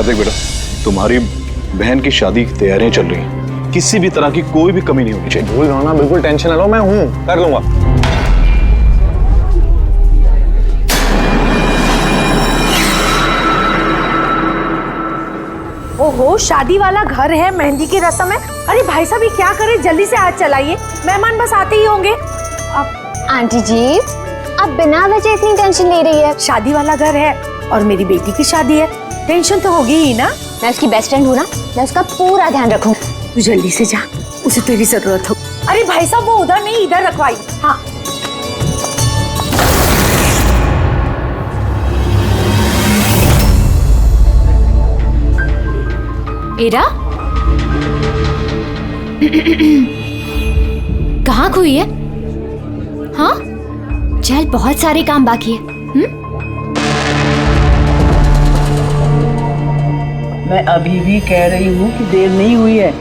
कार्तिक बेटा, तुम्हारी बहन की शादी की तैयारियां चल रही हैं, किसी भी तरह की कोई भी कमी नहीं होनी चाहिए। भूल रहा ना, बिल्कुल टेंशन ना लो, मैं हूँ, कर लूंगा। ओहो, शादी वाला घर है, मेहंदी की रस्म है। अरे भाई साहब, ये क्या करें, जल्दी से हाथ चलाइए, मेहमान बस आते ही होंगे। अब आंटी जी, आप बिना वजह इतनी टेंशन ले रही है? शादी वाला घर है और मेरी बेटी की शादी है, टेंशन तो होगी ही ना। मैं उसकी बेस्ट फ्रेंड हूँ ना, मैं उसका पूरा ध्यान रखूंगी। तू जल्दी से जा, उसे तेरी जरूरत हो। अरे भाई साहब, वो उधर नहीं, इधर रखवाई। हाँ, एरा कहाँ खोई है? हाँ चल, बहुत सारे काम बाकी है। मैं अभी भी कह रही हूँ कि देर नहीं हुई है,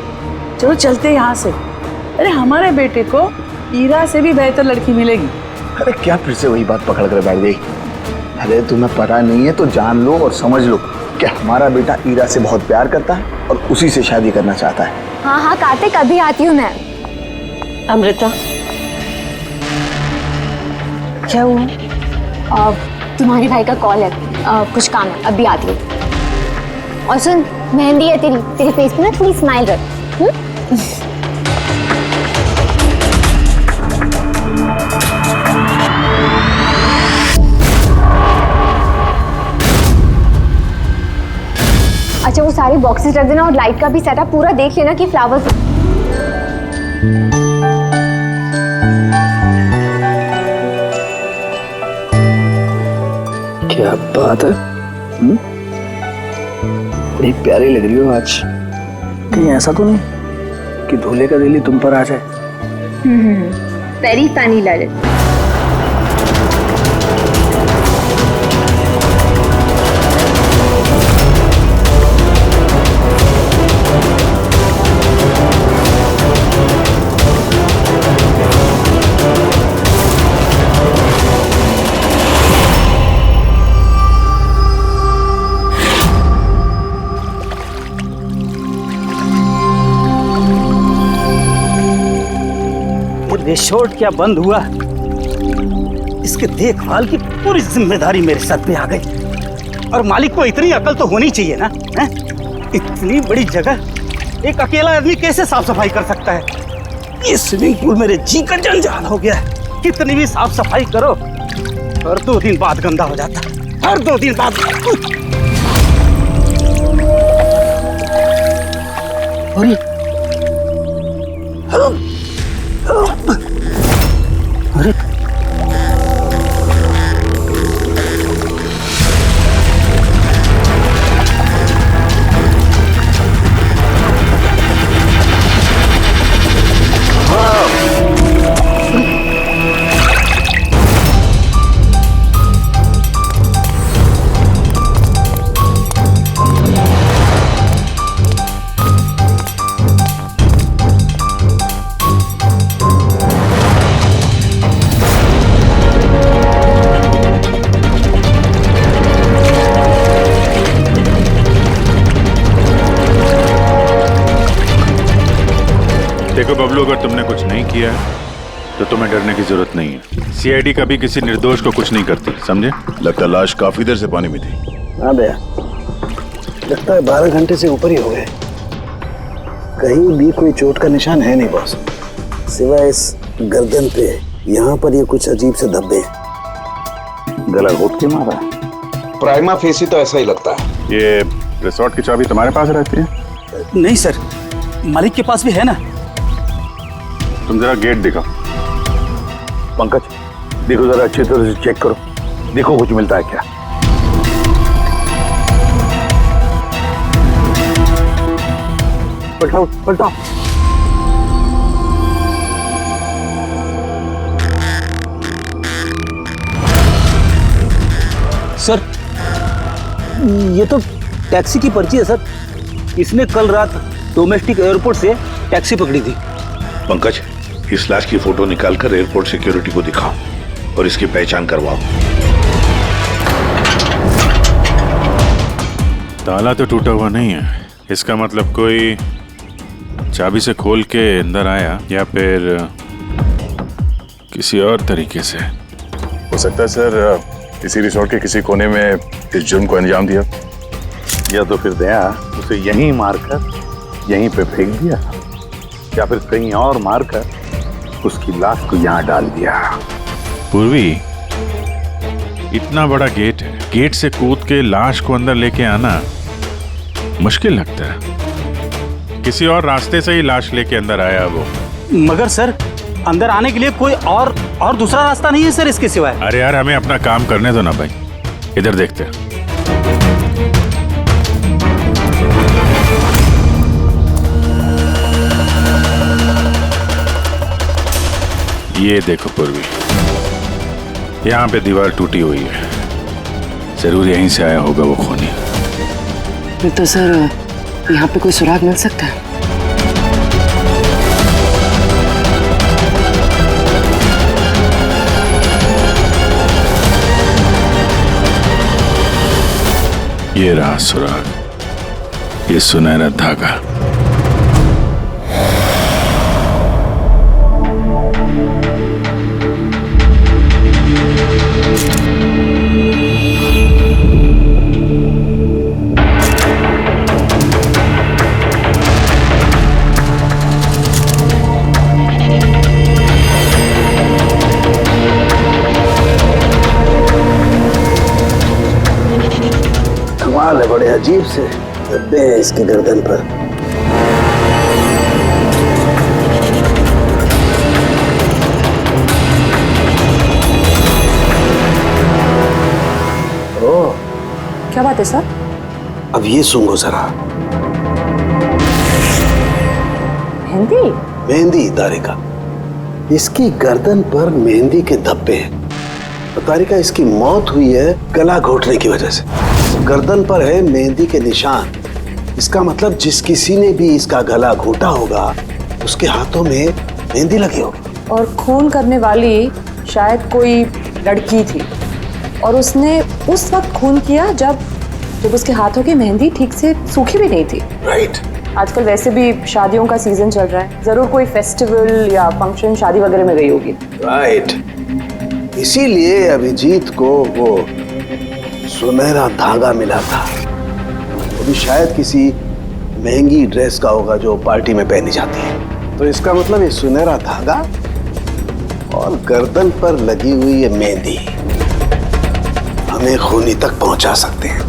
चलो चलते यहाँ से। अरे हमारे बेटे को ईरा से भी बेहतर लड़की मिलेगी। अरे क्या फिर से वही बात पकड़ कर बैठ गई? अरे तुम्हें पता नहीं है तो जान लो और समझ लो कि हमारा बेटा ईरा से बहुत प्यार करता है और उसी से शादी करना चाहता है। हाँ हाँ कार्तिक, अभी आती हूँ मैं। अमृता, क्या हुआ? तुम्हारे भाई का कॉल है, कुछ काम है, अभी आती हूँ। और सुन, मेहंदी है तेरे फेस पे ना, थोड़ी स्माइल रख। अच्छा, वो सारे बॉक्सेस रख देना और लाइट का भी सेटअप पूरा देख लेना कि फ्लावर्स। क्या बात है, बड़ी प्यारी लग रही हो आज। कहीं ऐसा तो नहीं कि दूल्हे का दिल ही तुम पर आ जाए? Very funny Lalit. रिसोर्ट क्या बंद हुआ, इसके देखभाल की पूरी जिम्मेदारी मेरे सर पे आ गई। और मालिक को इतनी अकल तो होनी चाहिए ना, है? इतनी बड़ी जगह एक अकेला आदमी कैसे साफ सफाई कर सकता है? ये स्विमिंग पूल मेरे जी का जंजाल हो गया है। कितनी भी साफ सफाई करो और 2 दिन बाद गंदा हो जाता है, हर 2 दिन बाद। अरे देखो बबलू, अगर तुमने कुछ नहीं किया तो तुम्हें डरने की जरूरत नहीं है। सीआईडी कभी किसी निर्दोष को कुछ नहीं करती, समझे? लगता है लाश काफी देर से पानी में थी। हाँ भैया, लगता है 12 घंटे से ऊपर ही हो गए। कहीं भी कोई चोट का निशान है नहीं बॉस, सिवाय इस गर्दन पे। यहाँ पर ये कुछ अजीब से धब्बे। गला घोट के मारा? प्राइमा फेसी तो ऐसा ही लगता है। ये रिसोर्ट की चाबी तुम्हारे पास रहती है? नहीं सर, मालिक के पास भी है ना। तुम जरा गेट दिखाओ। पंकज, देखो जरा अच्छी तरह से चेक करो, देखो कुछ मिलता है क्या। पलटाओ पलटाओ। सर, ये तो टैक्सी की पर्ची है सर। इसने कल रात डोमेस्टिक एयरपोर्ट से टैक्सी पकड़ी थी। पंकज, इस लाश की फोटो निकालकर एयरपोर्ट सिक्योरिटी को दिखाओ और इसकी पहचान करवाओ। ताला तो टूटा हुआ नहीं है, इसका मतलब कोई चाबी से खोल के अंदर आया या फिर किसी और तरीके से। हो सकता है सर किसी रिसोर्ट के किसी कोने में इस जुर्म को अंजाम दिया, या तो फिर दया उसे यहीं मारकर यहीं पे फेंक दिया, या फिर कहीं और मारकर उसकी लाश को यहाँ डाल दिया। पूर्वी, इतना बड़ा गेट है, गेट से कूद के लाश को अंदर लेके आना मुश्किल लगता है। किसी और रास्ते से ही लाश लेके अंदर आया वो। मगर सर, अंदर आने के लिए कोई और दूसरा रास्ता नहीं है सर इसके सिवाय। अरे यार, हमें अपना काम करने दो ना भाई, इधर देखते हैं। ये देखो पूर्वी, यहाँ पे दीवार टूटी हुई है, जरूर यहीं से आया होगा वो खूनी। तो सर यहाँ पे कोई सुराग मिल सकता है? ये रहा सुराग, ये सुनहरा धागा। कमाल है, बड़े अजीब से धब्बे हैं इसकी गर्दन पर। ओह, क्या बात है सर? अब ये सुनो जरा। मेहंदी? मेहंदी तारिका, इसकी गर्दन पर मेहंदी के धब्बे हैं। तारिका, इसकी मौत हुई है गला घोटने की वजह से। गर्दन पर है मेहंदी के निशान, इसका मतलब जिस किसी ने भी इसका गला घोटा होगा उसके हाथों में मेहंदी लगी होगी। और खून करने वाली शायद कोई लड़की थी और उसने उस वक्त खून किया जब उसके हाथों की मेहंदी ठीक से सूखी भी नहीं थी। राइट। आजकल वैसे भी शादियों का सीजन चल रहा है, जरूर कोई फेस्टिवल या फंक्शन शादी वगैरह में गई होगी। राइट, इसीलिए अभिजीत को वो सुनहरा धागा मिला था। वो भी शायद किसी महंगी ड्रेस का होगा जो पार्टी में पहनी जाती है। तो इसका मतलब ये सुनहरा धागा और गर्दन पर लगी हुई ये मेहंदी हमें खूनी तक पहुंचा सकते हैं।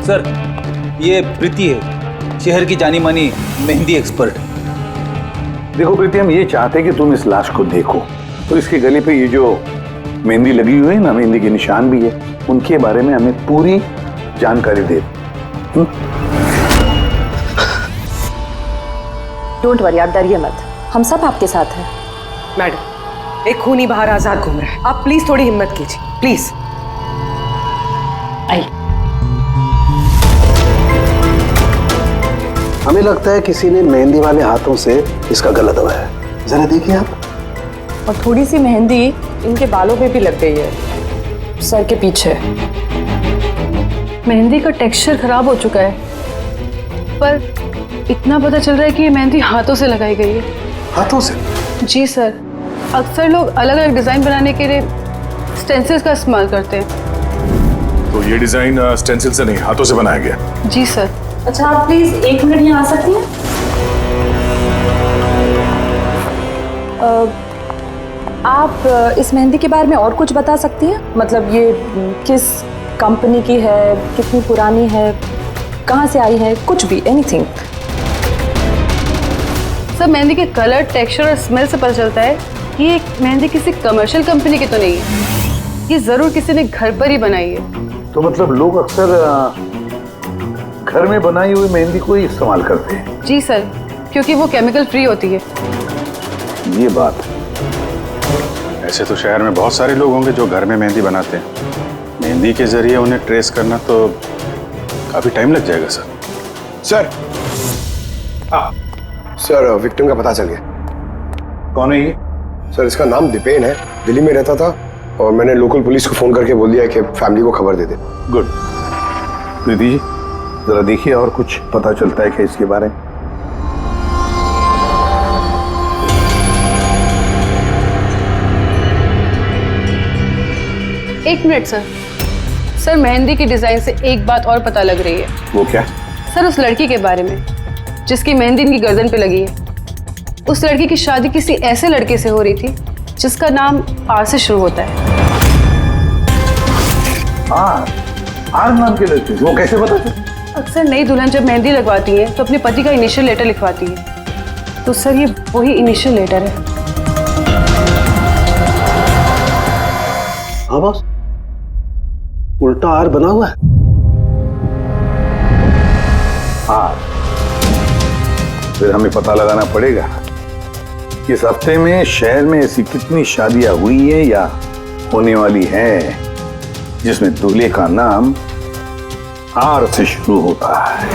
सर, ये प्रीति है, शहर की जानी मानी मेहंदी एक्सपर्ट। देखो प्रीति, हम ये चाहते हैं कि तुम इस लाश को देखो, तो इसके गले पे ये जो मेहंदी लगी हुई है ना, मेहंदी के निशान भी है, उनके बारे में हमें पूरी जानकारी दे। डोंट वरी, आप डरिए मत, हम सब आपके साथ हैं। मैडम, एक खूनी बाहर आजाद घूम रहा है, आप प्लीज थोड़ी हिम्मत कीजिए, प्लीज। आई। हमें लगता है किसी ने मेहंदी वाले हाथों से इसका गला दबाया है। जरा देखिए आप। और थोड़ी सी मेहंदी इनके बालों पे भी लग गई है, सर के पीछे। मेहंदी का टेक्सचर खराब हो चुका है, पर इतना पता चल रहा है कि ये मेहंदी हाथों से लगाई गई है। हाथों से? जी सर, अक्सर लोग अलग अलग डिजाइन बनाने के लिए स्टेंसिल्स का इस्तेमाल करते हैं। तो ये डिजाइन स्टेंसिल से नहीं, हाथों से बनाया गया। जी सर। अच्छा, आप प्लीज 1 मिनट यहाँ आ सकती हैं? आप इस मेहंदी के बारे में और कुछ बता सकती हैं? मतलब ये किस कंपनी की है, कितनी पुरानी है, कहाँ से आई है, कुछ भी, एनीथिंग। सर, मेहंदी के कलर, टेक्सचर और स्मेल से पता चलता है कि ये मेहंदी किसी कमर्शियल कंपनी की तो नहीं है, ये जरूर किसी ने घर पर ही बनाई है। तो मतलब लोग अक्सर घर में बनाई हुई मेहंदी को ही इस्तेमाल करते हैं? जी सर, क्योंकि वो केमिकल फ्री होती है। ये बात। ऐसे तो शहर में बहुत सारे लोग होंगे जो घर में मेहंदी बनाते हैं, मेहंदी के जरिए उन्हें ट्रेस करना तो काफी टाइम लग जाएगा सर। सर, सर विक्टिम का पता चल गया। कौन है ये? सर, इसका नाम दीपेन है, दिल्ली में रहता था, और मैंने लोकल पुलिस को फोन करके बोल दिया कि फैमिली को खबर दे दे। गुड। प्रीति जी जरा देखिए और कुछ पता चलता है क्या इसके बारे में? एक मिनट सर। सर मेहंदी की डिजाइन से एक बात और पता लग रही है। वो क्या? सर उस लड़की के बारे में जिसकी मेहंदी इनकी गर्दन पे लगी है, उस लड़की की शादी किसी ऐसे लड़के से हो रही थी जिसका नाम आर से शुरू होता है। आर नाम के लड़के? वो कैसे पता चला? अक्सर नई दुल्हन जब मेहंदी लगवाती है तो अपने पति का इनिशियल लेटर लिखवाती है, तो सर ये वही इनिशियल लेटर है। हाँ बॉस, उल्टा आर बना हुआ है। आर? फिर हमें पता लगाना पड़ेगा इस हफ्ते में शहर में ऐसी कितनी शादियां हुई है या होने वाली है जिसमें दूल्हे का नाम आर से शुरू होता है।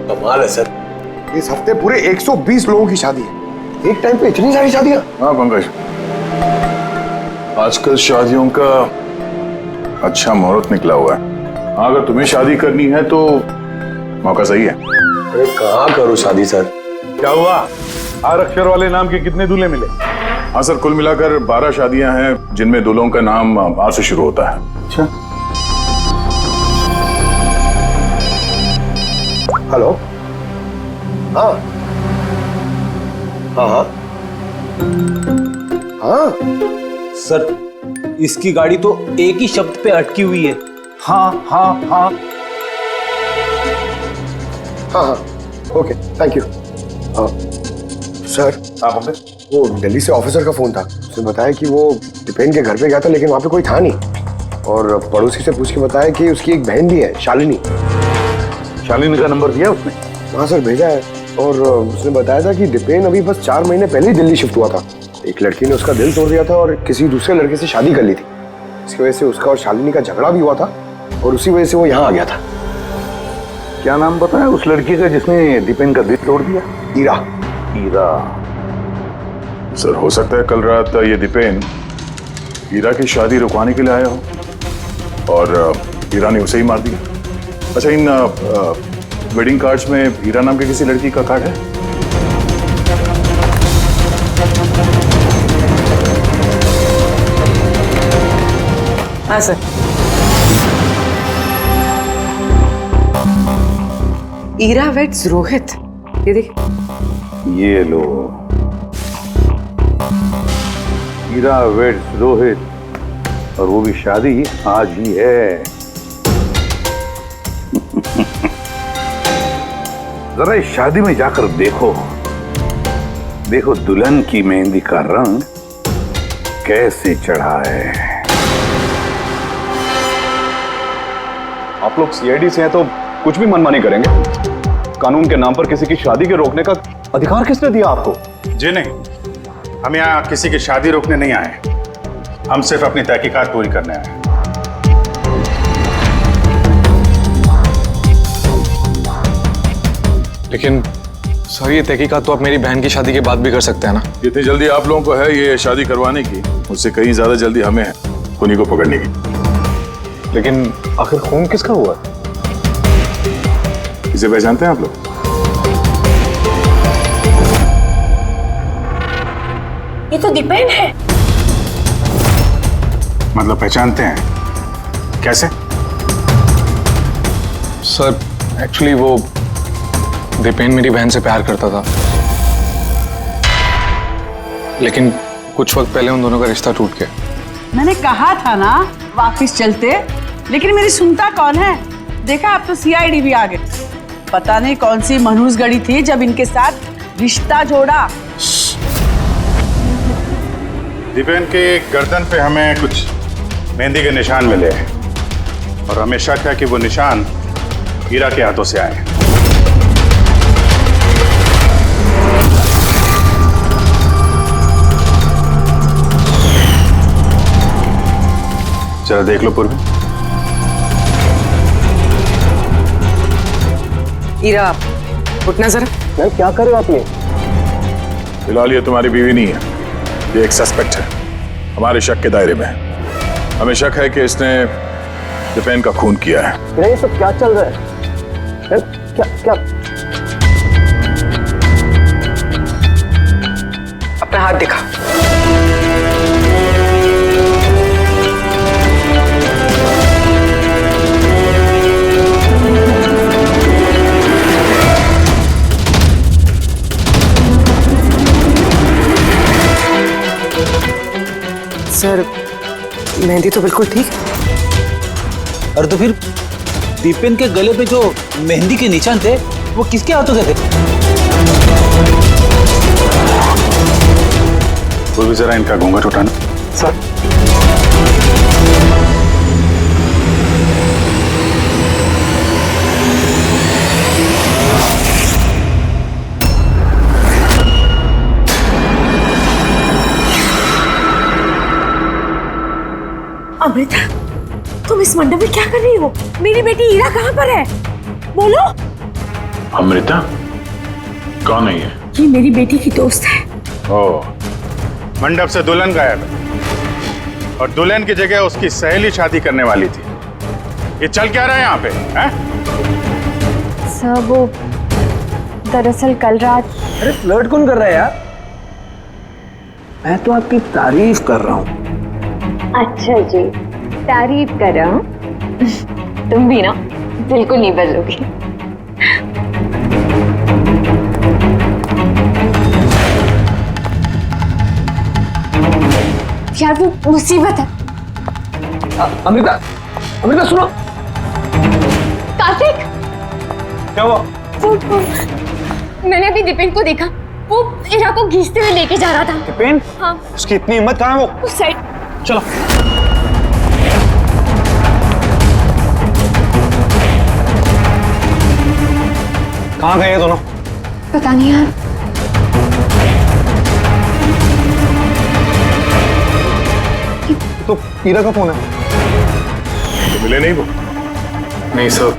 कमाल है सर, इस हफ्ते पूरे 120 लोगों की शादी है। एक टाइम पे इतनी सारी शादियां? हाँ पंकज, आजकल शादियों का अच्छा मुहूर्त निकला हुआ है। अगर तुम्हें शादी करनी है तो मौका सही है। अरे कहाँ करूँ शादी सर? क्या हुआ? आर अक्षर वाले नाम के कितने दूल्हे मिले? हाँ सर, कुल मिलाकर 12 शादियां हैं जिनमें दूल्हों का नाम आर से शुरू होता है। अच्छा। हेलो। हाँ हाँ हाँ हाँ सर इसकी गाड़ी तो एक ही शब्द पे अटकी हुई है। हाँ हाँ हाँ हाँ हाँ ओके थैंक यू। सर वो दिल्ली से ऑफिसर का फोन था, उसने बताया कि वो दीपेन के घर पे गया था लेकिन वहाँ पे कोई था नहीं, और पड़ोसी से पूछ के बताया कि उसकी एक बहन भी है शालिनी। शालिनी का नंबर दिया उसने? हाँ सर भेजा है, और उसने बताया था कि दीपेन अभी बस 4 महीने पहले ही दिल्ली शिफ्ट हुआ था। एक लड़की ने उसका दिल तोड़ दिया था और किसी दूसरे लड़के से शादी कर ली थी। इसकी वजह से उसका और शालिनी का झगड़ा भी हुआ था और उसी वजह से वो यहाँ आ गया था। क्या नाम बताया उस लड़की का जिसने दीपेन का दिल तोड़ दिया? ईरा। ईरा? सर हो सकता है कल रात ये दीपेन हीरा की शादी रुकवाने के लिए आया हो और हीरा ने उसे ही मार दिया। अच्छा, इन वेडिंग कार्ड्स में हीरा नाम की किसी लड़की का कार्ड है? हाँ सर। ईरा वेड्स रोहित, ये देख। ये लो, ईरा वेड्स रोहित, और वो भी शादी आज ही है। जरा इस शादी में जाकर देखो, देखो दुल्हन की मेहंदी का रंग कैसे चढ़ा है। आप लोग सीआईडी से हैं तो कुछ भी मनमानी करेंगे? कानून के नाम पर किसी की शादी के रोकने का अधिकार किसने दिया आपको? जी नहीं, हम यहाँ किसी की शादी रोकने नहीं आए, हम सिर्फ अपनी तहकीकात पूरी करने आए हैं। लेकिन सर ये तहकीकात तो आप मेरी बहन की शादी के बाद भी कर सकते हैं ना? जितनी जल्दी आप लोगों को है ये शादी करवाने की, उससे कहीं ज्यादा जल्दी हमें है खूनी को पकड़ने की। लेकिन आखिर खून किसका हुआ? इसे पहचानते हैं आप लोग? ये तो दीपेन है। मतलब पहचानते हैं? कैसे? सर एक्चुअली वो दीपेन मेरी बहन से प्यार करता था, लेकिन कुछ वक्त पहले उन दोनों का रिश्ता टूट गया। मैंने कहा था ना वापस चलते, लेकिन मेरी सुनता कौन है? देखा अब तो सीआईडी भी आ गए। पता नहीं कौन सी मनहूस गड़ी थी जब इनके साथ रिश्ता जोड़ा। दीपेन के गर्दन पे हमें कुछ मेहंदी के निशान मिले हैं और हमें शक है कि वो निशान हीरा के हाथों से आए हैं। जरा देख लो पूर्वी। हीरा, उठना जरा। मैम क्या कर रहे हो आप ये? फिलहाल ये तुम्हारी बीवी नहीं है, ये एक सस्पेक्ट है, हमारे शक के दायरे में है। हमें शक है कि इसने दीपेन का खून किया है। ये सब क्या चल रहा है? क्या क्या? अपना हाथ दिखा। सर, मेहंदी तो बिल्कुल ठीक है। और तो फिर दीपेन के गले पे जो मेहंदी के निशान थे वो किसके हाथों से थे? वो भी जरा इनका घूंघट उठाना। सर अमृता, तुम इस मंडप में क्या कर रही हो? मेरी बेटी हीरा कहाँ पर है? बोलो। अमृता कौन है ये? ये मेरी बेटी की दोस्त है। ओ, मंडप से दुल्हन गायब है और दुल्हन की जगह उसकी सहेली शादी करने वाली थी। ये चल क्या रहा है यहाँ पे? हैं? सर वो दरअसल कल रात। अरे फ्लर्ट कौन कर रहा है यार? मैं तो आपकी तारीफ कर रहा हूँ। अच्छा जी, तारीफ कर रहा हूँ। तुम भी ना बिल्कुल नहीं बदलोगी। यार वो मुसीबत है। अमृता, अमृता सुनो। कार्तिक, क्या हुआ? मैंने अभी दीपेन को देखा, वो हीरा को घींचते हुए लेके जा रहा था। दीपेन? हाँ। उसकी इतनी हिम्मत कहाँ है वो? उस साइड। चलो। कहाँ गए ये दोनों? पता नहीं यार। तो हीरा का फोन है। तो मिले नहीं वो? नहीं सर,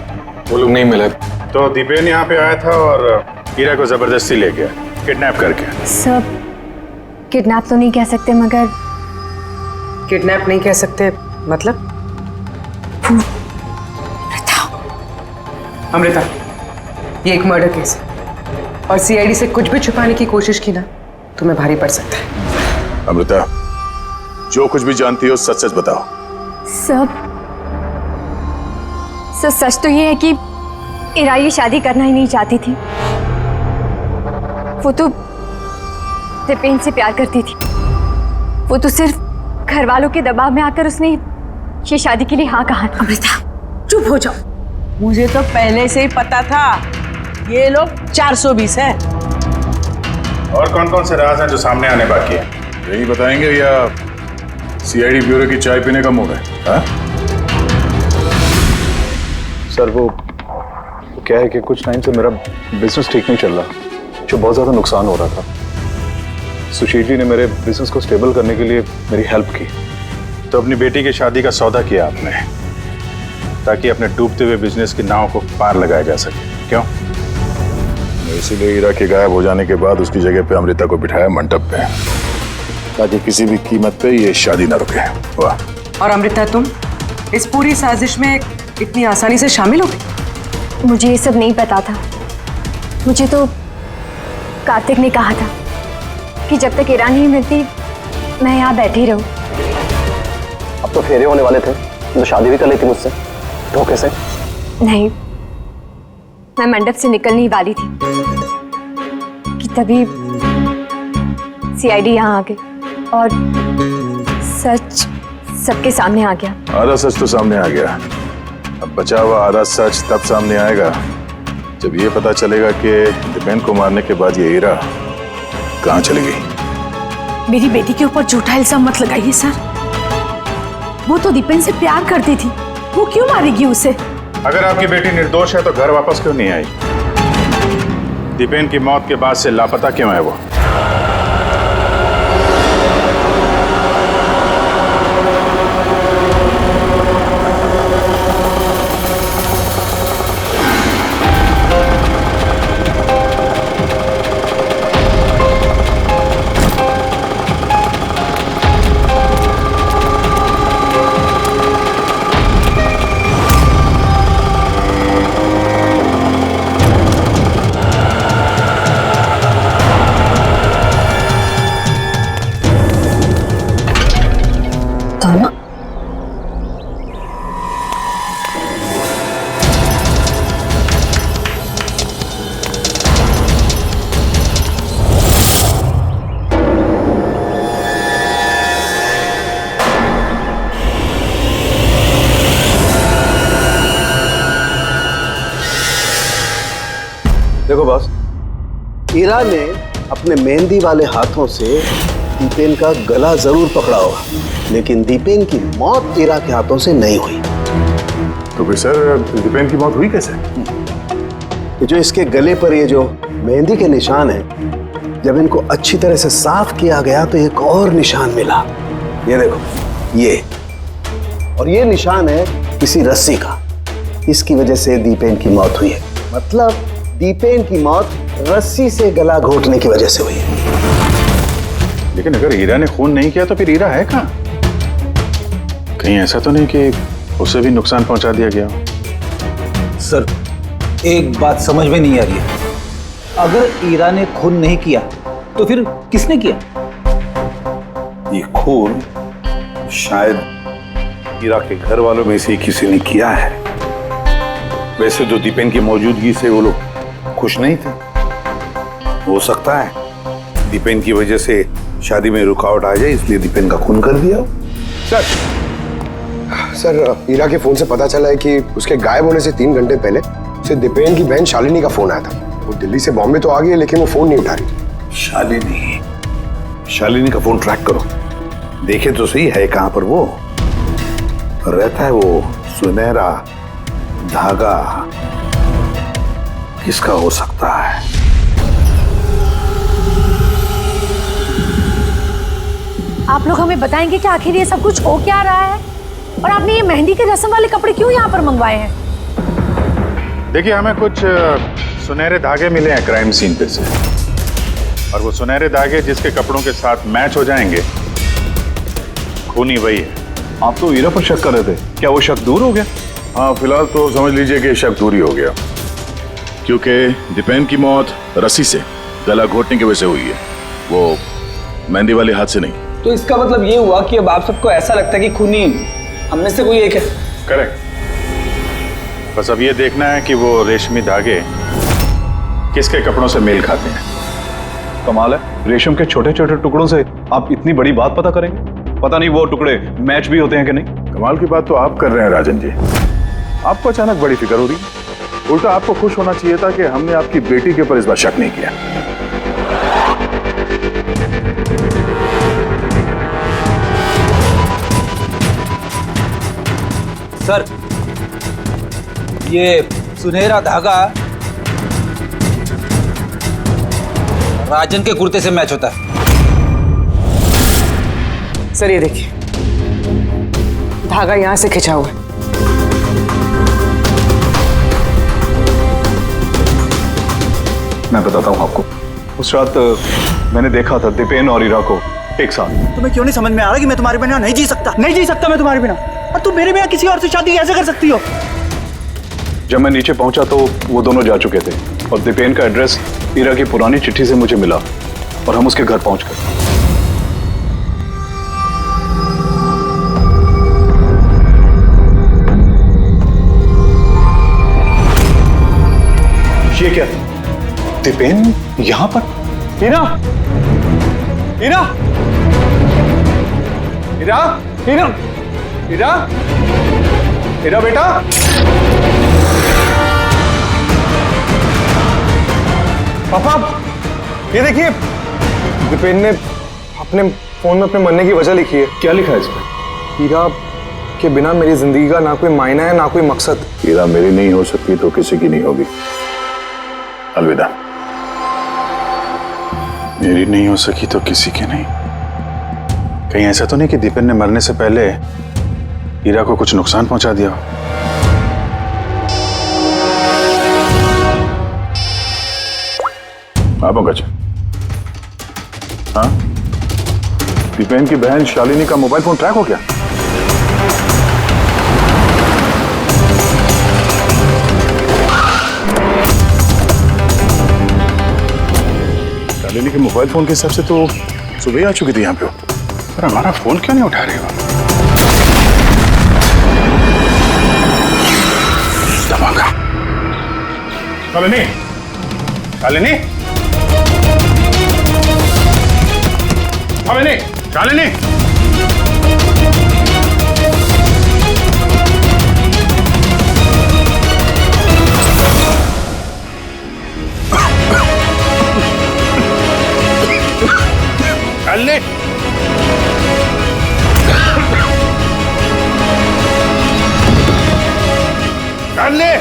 वो लोग नहीं मिले। तो दीपेन यहाँ पे आया था और हीरा को जबरदस्ती ले गया, किडनैप करके। सब किडनैप तो नहीं कह सकते, मगर किडनैप नहीं कह सकते मतलब? अमृता, ये एक मर्डर केस है और सीआईडी से कुछ भी छुपाने की कोशिश की ना, तुम्हें भारी पड़ सकता है। अमृता, जो कुछ भी जानती हो सच सच बताओ। सब सच तो ये है कि हीरा ये शादी करना ही नहीं चाहती थी। वो तो दीपेन से प्यार करती थी। वो तो सिर्फ घर वालों के दबाव में आकर उसने ये शादी के लिए हाँ कहा था। अमृता चुप हो जाओ। मुझे तो पहले से ही पता था ये लोग 420 है। और कौन कौन से राज हैं जो सामने आने बाकी हैं? यही बताएंगे या सीआईडी ब्यूरो की चाय पीने का मूड है? हाँ? सर वो क्या है कि कुछ टाइम से मेरा बिजनेस ठीक नहीं चल रहा, जो बहुत ज़्यादा नुकसान हो रहा था। सुशील जी ने मेरे बिजनेस को स्टेबल करने के लिए मेरी हेल्प की। तो अपनी बेटी की शादी का सौदा किया आपने, ताकि अपने डूबते हुए बिजनेस की नाव को पार लगाया जा सके, क्यों? इसीलिए हीरा के गायब हो जाने के बाद उसकी जगह पे अमृता को बिठाया मंडप पे, ताकि किसी भी कीमत पे ये शादी ना रुके। वाह। और अमृता, तुम इस पूरी साजिश में इतनी आसानी से शामिल हो गई? मुझे ये सब नहीं पता था। मुझे तो कार्तिक ने कहा था कि जब तक हीरा नहीं मिलती मैं यहाँ बैठी रहूं। अब तो फेरे होने वाले थे, तो शादी भी कर लेती मुझसे धोखे से। नहीं, मैं मंडप से निकलने ही वाली थी कि तभी सीआईडी यहाँ आ गई और सच सबके सामने आ गया। आधा सच तो सामने आ गया, अब बचा हुआ आधा सच तब सामने आएगा जब ये पता चलेगा कि दीपेन को मारने के बाद ये हीरा कहाँ चली गई। मेरी बेटी के ऊपर झूठा इल्जाम मत लगाइए सर। वो तो दीपेन से प्यार करती थी, वो क्यों मारेगी उसे? अगर आपकी बेटी निर्दोष है तो घर वापस क्यों नहीं आई? दीपेन की मौत के बाद से लापता क्यों है वो? सोना। देखो बॉस, ईरा ने अपने मेहंदी वाले हाथों से दीपेन का गला जरूर पकड़ा होगा, लेकिन दीपेन की मौत ईरा के हाथों से नहीं हुई। तो फिर सर दीपेन की मौत हुई कैसे? ये जो इसके गले पर ये जो मेहंदी के निशान हैं, जब इनको अच्छी तरह से साफ किया गया तो एक और निशान मिला। ये देखो, ये और ये निशान है किसी रस्सी का। इसकी वजह से दीपेन की मौत हुई है। मतलब दीपेन की मौत रस्सी से गला घोटने की वजह से हुई है। लेकिन अगर हीरा ने खून नहीं किया तो फिर हीरा है कहाँ? कहीं ऐसा तो नहीं कि उसे भी नुकसान पहुंचा दिया गया हो? सर, एक बात समझ में नहीं आ रही है। अगर ईरा ने खून नहीं किया तो फिर किसने किया? ये खून शायद हीरा के घर वालों में से किसी ने किया है। वैसे तो दीपेन की मौजूदगी से वो लोग खुश नहीं थे। हो सकता है दीपेन की वजह से शादी में रुकावट आ जाए, इसलिए दीपेन का खून कर दिया। सर हीरा के फोन से पता चला है कि उसके गायब होने से 3 घंटे पहले उसे दीपेन की बहन शालिनी का फोन आया था। वो दिल्ली से बॉम्बे तो आ गई है, लेकिन वो फोन नहीं उठा रही। शालिनी का फोन ट्रैक करो, देखे तो सही है कहां पर वो रहता है। वो सुनहरा धागा किसका हो सकता है? आप लोग हमें बताएंगे कि आखिर ये सब कुछ हो क्या रहा है, और आपने ये मेहंदी के रस्म वाले कपड़े क्यों यहाँ पर मंगवाए हैं? देखिए, हमें कुछ सुनहरे धागे मिले हैं क्राइम सीन पे से, और वो सुनहरे धागे जिसके कपड़ों के साथ मैच हो जाएंगे, खूनी वही है। आप तो हीरा पर शक कर रहे थे, क्या वो शक दूर हो गया? हाँ, फिलहाल तो समझ लीजिए कि शक दूर ही हो गया, क्योंकि दीपेन की मौत रस्सी से गला घोटने की वजह से हुई है, वो मेहंदी वाले हाथ से नहीं। तो इसका मतलब ये हुआ कि अब आप सबको ऐसा लगता है कि खूनी हम में से कोई एक है? करेक्ट। बस अब ये देखना है कि वो रेशमी धागे किसके कपड़ों से मेल खाते हैं। कमाल है, रेशम के छोटे छोटे टुकड़ों से आप इतनी बड़ी बात पता करेंगे। पता नहीं वो टुकड़े मैच भी होते हैं कि नहीं। कमाल की बात तो आप कर रहे हैं राजन जी। आपको अचानक बड़ी फिक्र हो रही है। उल्टा आपको खुश होना चाहिए था कि हमने आपकी बेटी के ऊपर इस बार शक नहीं किया। सर, ये सुनहरा धागा राजन के कुर्ते से मैच होता है। सर ये देखिए, धागा यहां से खिंचा हुआ है। मैं बताता हूँ आपको, उस रात मैंने देखा था दीपेन और हीरा को एक साथ। तुम्हें क्यों नहीं समझ में आ रहा कि मैं तुम्हारे बिना नहीं जी सकता? नहीं जी सकता मैं तुम्हारे बिना, और तुम मेरे बिना किसी और से शादी कैसे कर सकती हो? जब मैं नीचे पहुंचा तो वो दोनों जा चुके थे, और दीपेन का एड्रेस हीरा की पुरानी चिट्ठी से मुझे मिला, और हम उसके घर पहुंच गए। ये क्या? दीपेन यहां पर? हीरा, हीरा, हीरा, हीरा, हीरा, हीरा बेटा। पापा, ये देखिए, दीपेन ने अपने फोन में अपने मरने की वजह लिखी है। क्या लिखा है इसमें? हीरा के बिना मेरी जिंदगी का ना कोई मायना है, ना कोई मकसद। हीरा मेरी नहीं हो सकती तो किसी की नहीं होगी। अलविदा। मेरी नहीं हो सकी तो किसी की नहीं। कहीं ऐसा तो नहीं कि दीपेन ने मरने से पहले हीरा को कुछ नुकसान पहुंचा दिया हो? हाँ पंकज। हाँ, दीपेन की बहन शालिनी का मोबाइल फोन ट्रैक हो गया? शालिनी के मोबाइल फोन के हिसाब से तो सुबह आ चुकी थी यहाँ पे, पर हमारा फोन क्यों नहीं उठा रही हो? दबाऊंगा। शालिनी, शालिनी, शालिनी, शालिनी। शालिनी, शालिनी।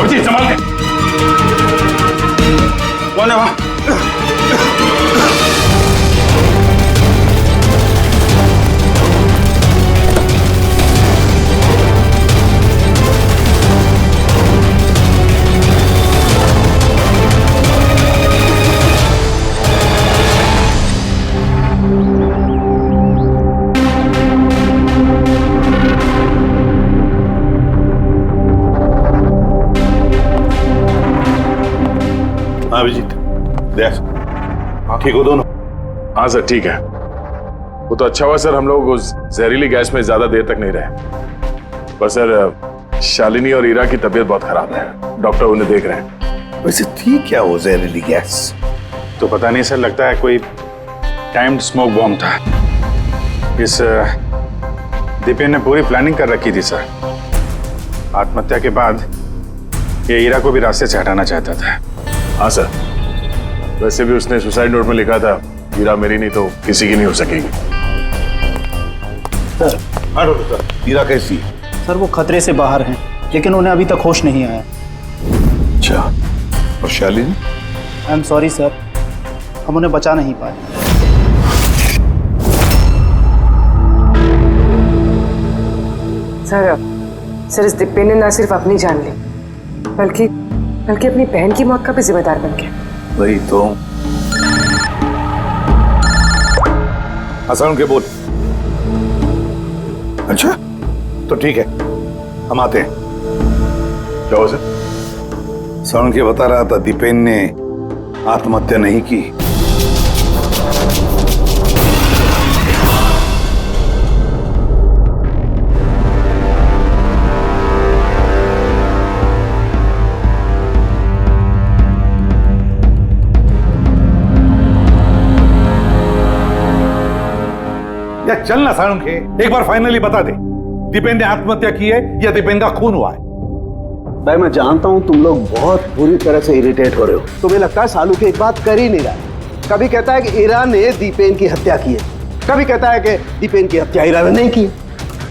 जी संभाल के। कौन है वहां? अभिजीत, देख, ठीक हो दोनों? हाँ सर ठीक है। वो तो अच्छा हुआ सर हम लोग उस जहरीली गैस में ज्यादा देर तक नहीं रहे। पर सर शालिनी और ईरा की तबीयत बहुत खराब है, डॉक्टर उन्हें देख रहे हैं। वैसे थी क्या वो जहरीली गैस? तो पता नहीं सर, लगता है कोई टाइम्ड स्मोक बॉम्ब था। इस दीपेन ने पूरी प्लानिंग कर रखी थी सर। आत्महत्या के बाद ये ईरा को भी रास्ते से हटाना चाहता था। हाँ सर, वैसे भी उसने सुसाइड नोट में लिखा था हीरा मेरी नहीं तो किसी की नहीं हो सकेगी। सर, हीरा कैसी है? सर वो खतरे से बाहर हैं, लेकिन उन्हें अभी तक होश नहीं आया। अच्छा, और Shalini? I am sorry sir, हम उन्हें बचा नहीं पाए। सर इस दीपेन ने ना सिर्फ अपनी जान ली, बल्कि अपनी बहन की मौत का भी जिम्मेदार बन गया। वही तो। हसन के बोल। अच्छा तो ठीक है, हम आते हैं। क्या हो सर? सरण के बता रहा था दीपेन ने आत्महत्या नहीं की। चल ना सारुण के, एक बार फाइनली बता दे, दीपेन ने आत्महत्या की है या दीपेन का खून हुआ है? भाई मैं जानता हूं तुम लोग बहुत बुरी तरह से इरिटेट हो रहे हो। तुम्हें लगता है सालू की एक बात कर ही नहीं रहा है। कभी कहता है कि ईरा ने दीपेन की हत्या की है, कभी कहता है कि दीपेन की हत्या ईरा ने नहीं की,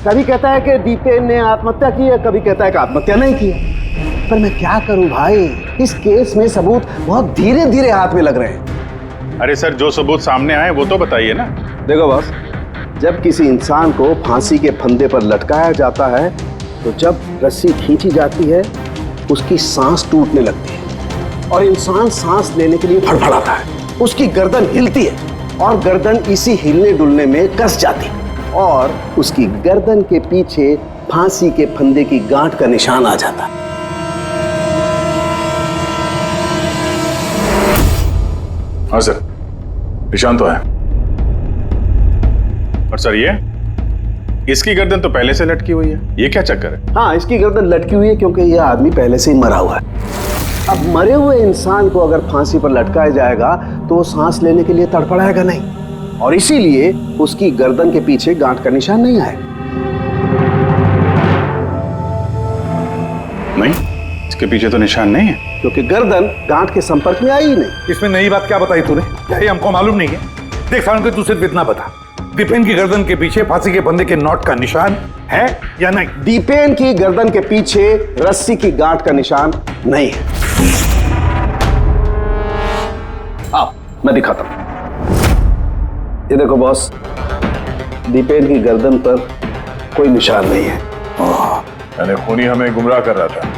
कभी कहता है कि दीपेन ने आत्महत्या की है, कभी कहता है कि आत्महत्या नहीं की है। पर मैं क्या करूं भाई, इस केस में सबूत बहुत धीरे धीरे हाथ में लग रहे हैं। अरे सर, जो सबूत सामने आए वो तो बताइए ना। देखो बॉस, जब किसी इंसान को फांसी के फंदे पर लटकाया जाता है तो जब रस्सी खींची जाती है उसकी सांस टूटने लगती है और इंसान सांस लेने के लिए फड़फड़ाता है। उसकी गर्दन हिलती है और गर्दन इसी हिलने डुलने में कस जाती है और उसकी गर्दन के पीछे फांसी के फंदे की गांठ का निशान आ जाता है। हाँ सर, निशान तो है। और सर ये इसकी गर्दन तो पहले से लटकी हुई है, ये क्या चक्कर है? हाँ, इसकी गर्दन लटकी हुई है क्योंकि यह आदमी पहले से ही मरा हुआ है। अब मरे हुए इंसान को अगर फांसी पर लटकाया जाएगा तो वो सांस लेने के लिए तड़फड़ाएगा नहीं और इसीलिए उसकी गर्दन के पीछे गांठ का निशान नहीं आएगा। नहीं, इसके पीछे तो निशान नहीं है क्योंकि गर्दन गांठ के संपर्क में आई ही नहीं। इसमें नई बात क्या बताई तूने? क्या ये हमको मालूम नहीं है? देख सारुण के, तू सिर्फ इतना बता, दीपेन की गर्दन के पीछे फांसी के फंदे के नॉट का निशान है या नहीं? दीपेन की गर्दन के पीछे रस्सी की गांठ का निशान नहीं है। आओ मैं दिखाता हूं। ये देखो बॉस, दीपेन की गर्दन पर कोई निशान नहीं है। यानी खूनी हमें गुमराह कर रहा था,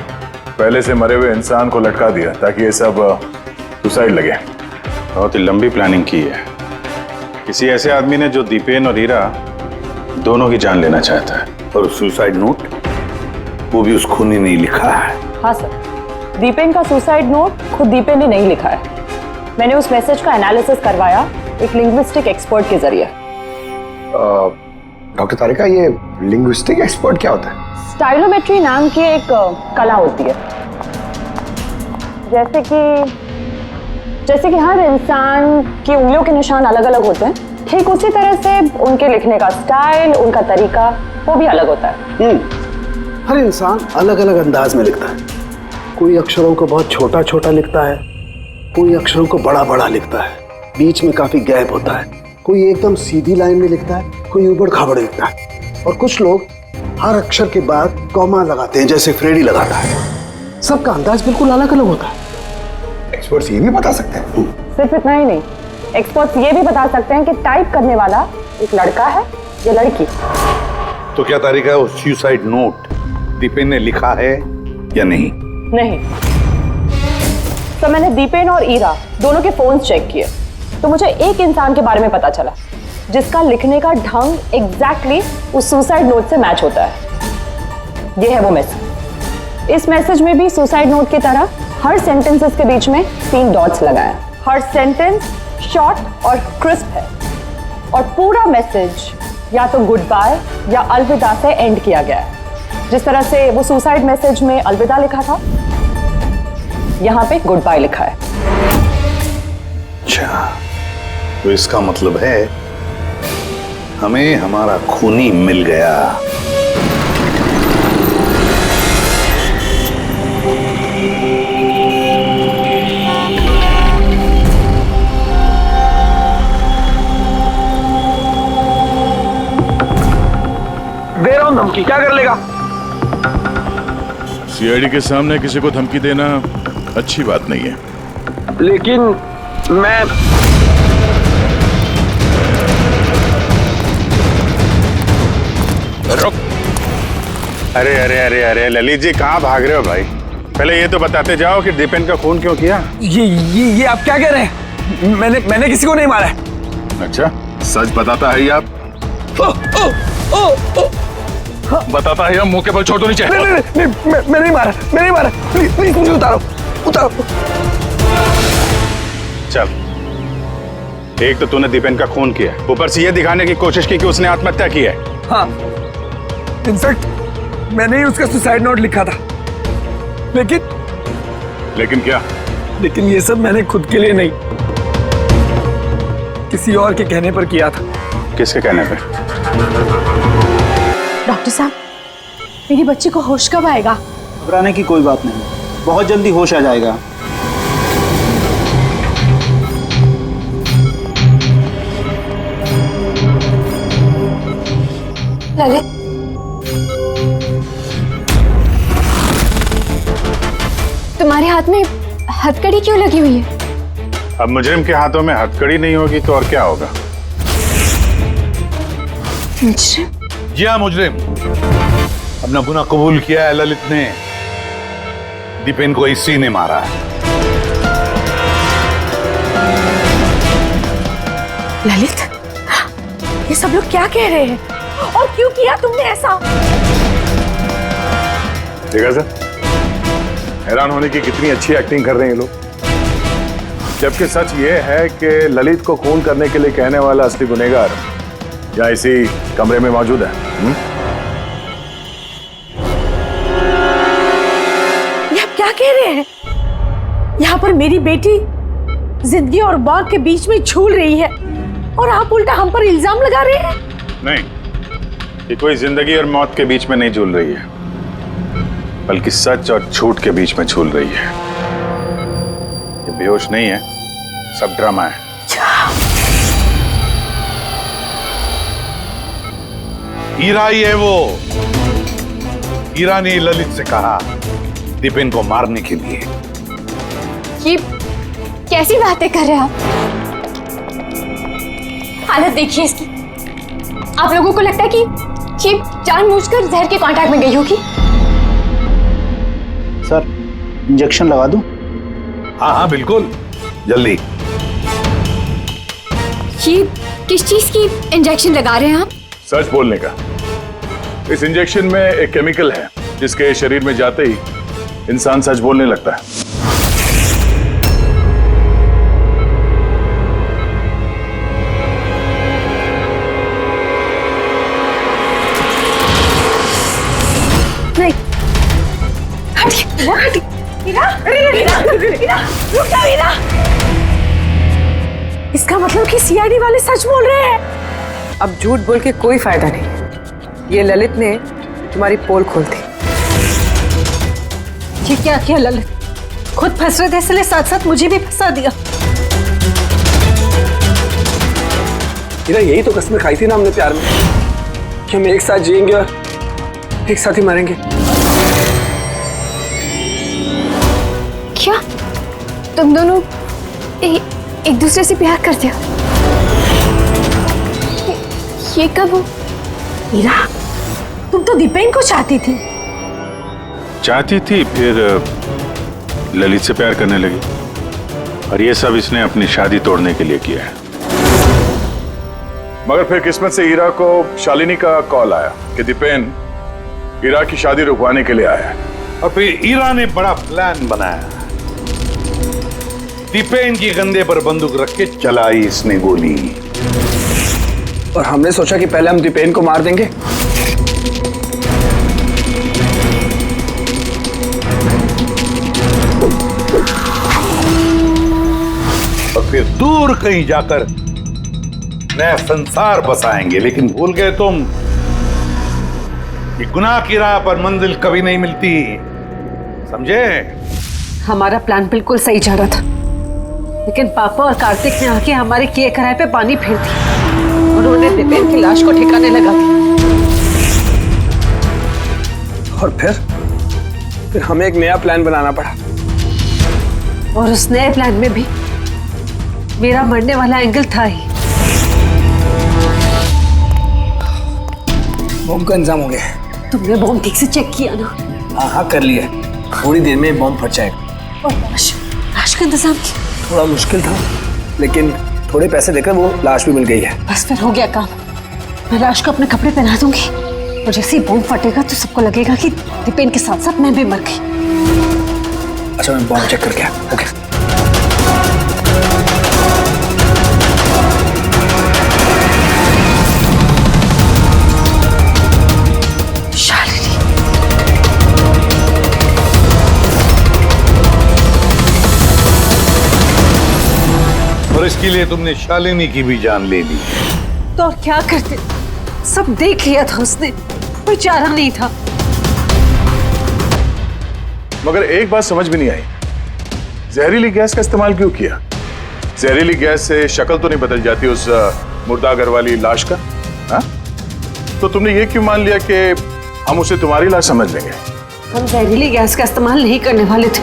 पहले से मरे हुए इंसान को लटका दिया ताकि ये सब सुसाइड लगे। बहुत ही लंबी प्लानिंग की है। किसी ऐसे आदमी ने जो दीपेन और हीरा दोनों की जान लेना चाहता है। और सुसाइड नोट वो भी उस खूनी ने लिखा है। हाँ सर, दीपेन का सुसाइड नोट खुद दीपेन ने नहीं लिखा है। मैंने उस मैसेज का एनालिसिस करवाया एक लिंग्विस्टिक एक्सपर्ट के जरिए। डॉक्टर तारिका, ये लिंग्विस्टिक एक्सपर्ट क्या होता है? स्टाइलोमेट्री नाम की एक कला होती है। जैसे कि हर इंसान की उंगलियों के निशान अलग अलग होते हैं, ठीक उसी तरह से उनके लिखने का स्टाइल, उनका तरीका वो भी अलग होता है। हर इंसान अलग अलग अंदाज में लिखता है। कोई अक्षरों को बहुत छोटा छोटा लिखता है, कोई अक्षरों को बड़ा बड़ा लिखता है, बीच में काफी गैप होता है। कोई एकदम सीधी लाइन में लिखता है, कोई ऊबड़ खाबड़ लिखता है, और कुछ लोग हर अक्षर के बाद कॉमा लगाते हैं, जैसे फ्रेडी लगाता है। सबका अंदाज बिल्कुल अलग अलग होता है। एक्सपर्ट्स ये भी बता सकते हैं? सिर्फ इतना ही नहीं, एक्सपर्ट्स ये भी बता सकते हैं कि टाइप करने वाला एक लड़का है या लड़की। तो क्या तारिका वो सुसाइड नोट दीपेन ने लिखा है या नहीं? नहीं। तो मैंने दीपेन और ईरा दोनों के फोन चेक किए, तो मुझे एक इंसान के बारे में पता चला जिसका लिखने का ढंग एग्जैक्टली उस सुसाइड नोट से मैच होता है। ये है वो मैसेज। इस मैसेज में भी सुसाइड नोट की तरह हर सेंटेंसेस के बीच में 3 डॉट्स लगाए। हर सेंटेंस शॉर्ट और क्रिस्प है, और पूरा मैसेज या तो गुड बाय या अलविदा से एंड किया गया है। जिस तरह से वो सुसाइड मैसेज में अलविदा लिखा था, यहाँ पे गुड बाय लिखा है। अच्छा, तो इसका मतलब है हमें हमारा खूनी मिल गया। दे रहा हूं धमकी, क्या कर लेगा? सीआईडी के सामने किसी को धमकी देना अच्छी बात नहीं है। लेकिन मैं रुक। अरे अरे अरे अरे ललित जी, कहाँ भाग रहे हो भाई? पहले ये तो बताते जाओ कि दीपेन का खून क्यों किया? ये आप क्या कह रहे हैं? मैंने किसी को नहीं मारा है। अच्छा, सच बताता है आप? बताता है, मुंह के बल छोड़ दो नीचे। नहीं, मैं नहीं मारा। प्लीज मुझे उतारो। चल, एक तो तूने दीपेन का खून किया, ऊपर से ये दिखाने की कोशिश की कि उसने आत्महत्या की है। हाँ, इनफैक्ट मैंने ही उसका सुसाइड नोट लिखा था। लेकिन क्या? लेकिन ये सब मैंने खुद के लिए नहीं, किसी और के कहने पर किया था। किसके कहने पे? डॉक्टर साहब, मेरी बच्ची को होश कब आएगा? घबराने की कोई बात नहीं, बहुत जल्दी होश आ जाएगा। ललित, तुम्हारे हाथ में हथकड़ी क्यों लगी हुई है? अब मुजरिम के हाथों में हथकड़ी नहीं होगी तो और क्या होगा? मुजरिम? जी हाँ, मुजरिम। अपना गुनाह कबूल किया है ललित ने। दीपेन को इसी ने मारा है। ललित, ये सब लोग क्या कह रहे हैं और क्यों किया तुमने ऐसा? देखा सर, हैरान होने की कितनी अच्छी एक्टिंग कर रहे हैं ये लोग। जबकि सच ये है कि ललित को खून करने के लिए कहने वाला असली गुनहगार या इसी कमरे में मौजूद है। ये आप क्या कह रहे हैं? यहाँ पर मेरी बेटी जिंदगी और मौत के बीच में झूल रही है और आप उल्टा हम पर इल्जाम लगा रहे हैं। नहीं, ये कोई जिंदगी और मौत के बीच में नहीं झूल रही है, बल्कि सच और झूठ के बीच में झूल रही है। ये बेहोश नहीं है, सब ड्रामा है। हीरा ही है वो। हीरा ने ललित से कहा दीपेन को मारने के लिए। ये कैसी बातें कर रहे हैं आप? हालत देखिए इसकी। आप लोगों को लगता है कि ये जानबूझकर जहर के कांटेक्ट में गई होगी? सर, इंजेक्शन लगा दूं? हाँ हाँ बिल्कुल, जल्दी। किस चीज की इंजेक्शन लगा रहे हैं आप? सच बोलने का। इस इंजेक्शन में एक केमिकल है जिसके शरीर में जाते ही इंसान सच बोलने लगता है। नहीं, हटिए, वीरा, वीरा, रुक जा वीरा। इसका मतलब कि सीआईडी वाले सच बोल रहे हैं। अब झूठ बोल के कोई फायदा नहीं। ये ललित ने तुम्हारी पोल खोल दी। ये क्या किया ललित? खुद फंस रहे थे इसलिए साथ साथ मुझे भी फंसा दिया। हीरा, यही तो कसमें खाई थी ना हमने प्यार में कि हम एक साथ जिएंगे और एक साथ ही मरेंगे। क्या तुम दोनों एक दूसरे से प्यार करते हो? ये कब हो? हीरा, तुम तो दीपेन को चाहती थी। चाहती थी, फिर ललित से प्यार करने लगी। और ये सब इसने अपनी शादी तोड़ने के लिए किया है। मगर फिर किस्मत से हीरा को शालिनी का कॉल आया कि दीपेन हीरा की शादी रुकवाने के लिए आया है। और फिर हीरा ने बड़ा प्लान बनाया। दीपेन की कंधे पर बंदूक रख के चलाई इसने गोली। और हमने सोचा कि पहले हम दीपेन को मार देंगे। और फिर दूर कहीं जाकर नया संसार बसाएंगे। लेकिन भूल गए तुम कि गुनाह की राह पर मंजिल कभी नहीं मिलती, समझे? हमारा प्लान बिल्कुल सही जा रहा था, लेकिन पापा और कार्तिक ने आके हमारे किए कराए पे पानी फेर दिया। उन्होंने दीपेन की लाश को ठिकाने लगा दिया। और फिर हमें एक नया प्लान बनाना पड़ा। और उस नए प्लान में भी मेरा मरने वाला एंगल था ही। बॉम्ब का इंतजाम हो गया। तुमने बॉम्ब ठीक से चेक किया ना? हाँ, कर लिया। थोड़ी देर में बॉम्ब फट जाएगा। और लाश का इंतजाम किया? थोड़ा मुश्किल था, लेकिन थोड़े पैसे देकर वो लाश भी मिल गई है। बस फिर हो गया काम। मैं लाश को अपने कपड़े पहना दूंगी और जैसे ही बॉम्ब फटेगा तो सबको लगेगा कि दीपेन के साथ साथ मैं भी मर गई। अच्छा, मैं बॉम्ब चेक करके आया। ओके। और इसके लिए तुमने शालिनी की भी जान ले ली। तो और क्या करते? सब देख लिया था उसने, कोई चारा नहीं था। मगर एक बात समझ में नहीं आई, जहरीली गैस का इस्तेमाल क्यों किया? जहरीली गैस से शक्ल तो नहीं बदल जाती उस मुर्दा घर वाली लाश का? हाँ? तो तुमने ये क्यों मान लिया कि हम उसे तुम्हारी लाश समझ लेंगे? हम जहरीली गैस का इस्तेमाल नहीं करने वाले थे।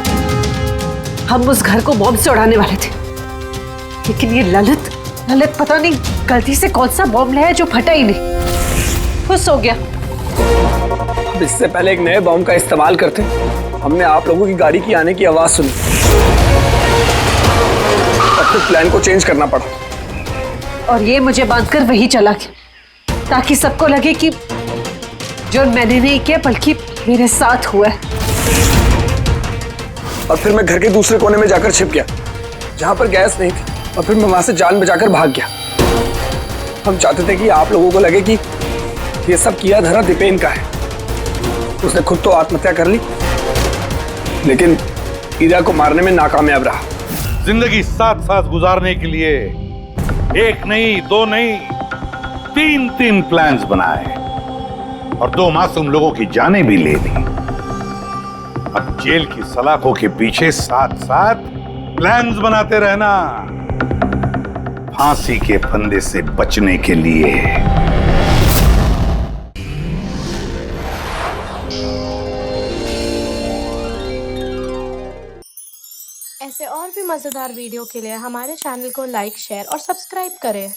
हम उस घर को बॉम्ब से उड़ाने वाले थे। लेकिन ये ललित पता नहीं गलती से कौन सा बॉम्ब लाया जो फटा ही नहीं। खुश हो गया। अब इससे पहले एक नए बॉम्ब का इस्तेमाल करते, हमने आप लोगों की गाड़ी की आने की आवाज सुनी। तब तक प्लान को चेंज करना पड़ा। और ये मुझे बांधकर वही चला गया ताकि सबको लगे कि जो मैंने नहीं किया बल्कि मेरे साथ हुआ है। और फिर मैं घर के दूसरे कोने में जाकर छिप गया जहां पर गैस नहीं थी। और फिर मैं वहां से जान बचाकर भाग गया। हम चाहते थे कि आप लोगों को लगे कि ये सब किया धरा दीपेन का है। उसने खुद तो आत्महत्या कर ली, लेकिन हीरा को मारने में नाकामयाब रहा। जिंदगी साथ साथ गुजारने के लिए एक नहीं, दो नहीं, तीन प्लान्स बनाए और 2 मासूम लोगों की जानें भी ले ली। अब जेल की सलाखों के पीछे साथ साथ प्लान्स बनाते रहना, फांसी के फंदे से बचने के लिए। ऐसे और भी मजेदार वीडियो के लिए हमारे चैनल को लाइक, शेयर और सब्सक्राइब करें।